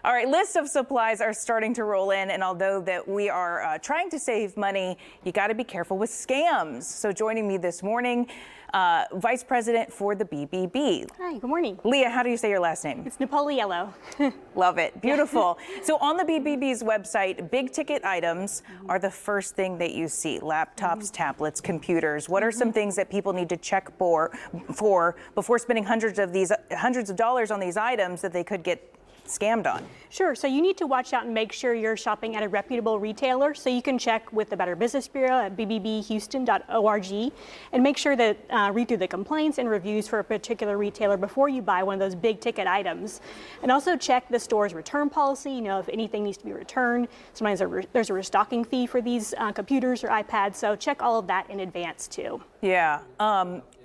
All right, lists of supplies are starting to roll in, and although that we are trying to save money, you got to be careful with scams. So joining me this morning, Vice President for the BBB. Hi, good morning. Leah, how do you say your last name? It's Napoleello. Love it. Beautiful. So on the BBB's website, big ticket items are the first thing that you see. Laptops, tablets, computers. What are some things that people need to check for before spending hundreds of dollars on these items that they could get scammed on? Sure, so you need to watch out and make sure you're shopping at a reputable retailer. So you can check with the Better Business Bureau at bbbhouston.org and make sure that read through the complaints and reviews for a particular retailer before you buy one of those big ticket items. And also check the store's return policy, if anything needs to be returned. Sometimes there's a restocking fee for these computers or iPads, so check all of that in advance too. Yeah.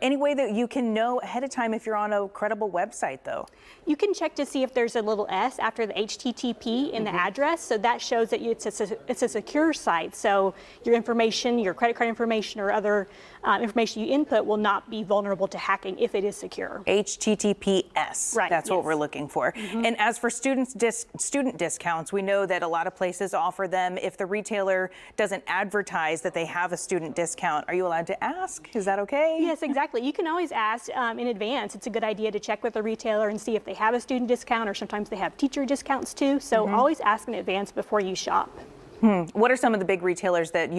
Any way that you can know ahead of time if you're on a credible website, though? You can check to see if there's a little S after the HTTP in the address, so that shows that it's a secure site. So your information, your credit card information, or other information you input will not be vulnerable to hacking if it is secure. HTTPS. Right. That's what we're looking for. And as for student discounts, we know that a lot of places offer them. If the retailer doesn't advertise that they have a student discount, are you allowed to ask? Is that okay? Yes, exactly. You can always ask in advance. It's a good idea to check with the retailer and see if they have a student discount, or sometimes they have teacher discounts too. So always ask in advance before you shop. What are some of the big retailers that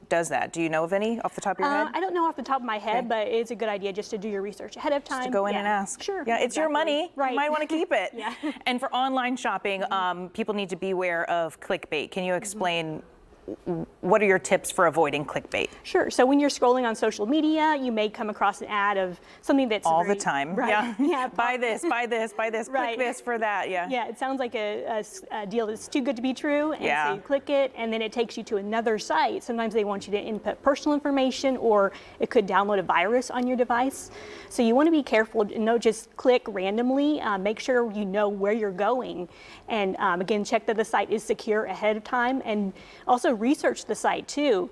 does that? Do you know of any off the top of your head? I don't know off the top of my head, but it's a good idea just to do your research ahead of time. Just to go in and ask. Sure. Yeah, it's your money. Right. You might want to keep it. Yeah. And for online shopping, people need to beware of clickbait. Can you explain what are your tips for avoiding clickbait? Sure. So when you're scrolling on social media, you may come across an ad of something that's all the time. Right. Yeah. Yeah. Buy this, buy this, buy this, Right. click this for that. Yeah. Yeah. It sounds like a deal that's too good to be true. And so you click it, and then it takes you to another site. Sometimes they want you to input personal information, or it could download a virus on your device. So you want to be careful and don't just click randomly. Make sure you know where you're going. And again, check that the site is secure ahead of time, and also research the site too.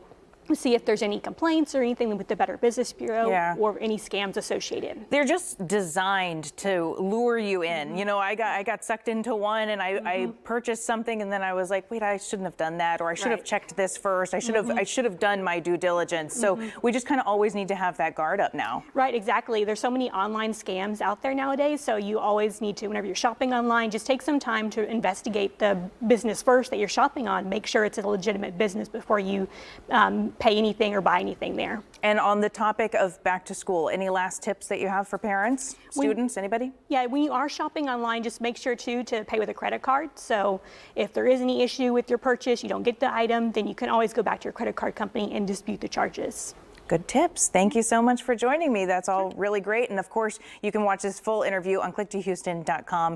See if there's any complaints or anything with the Better Business Bureau or any scams associated. They're just designed to lure you in. I got sucked into one, and I purchased something, and then I was like, wait, I shouldn't have done that, or I should have checked this first. I should have done my due diligence. So we just kind of always need to have that guard up now. Right, exactly. There's so many online scams out there nowadays, so you always need to, whenever you're shopping online, just take some time to investigate the business first that you're shopping on. Make sure it's a legitimate business before you pay anything or buy anything there. And on the topic of back to school, any last tips that you have for parents, students, anybody? Yeah, when you are shopping online, just make sure to pay with a credit card. So if there is any issue with your purchase, you don't get the item, then you can always go back to your credit card company and dispute the charges. Good tips. Thank you so much for joining me. That's all really great. And of course, you can watch this full interview on clicktohouston.com.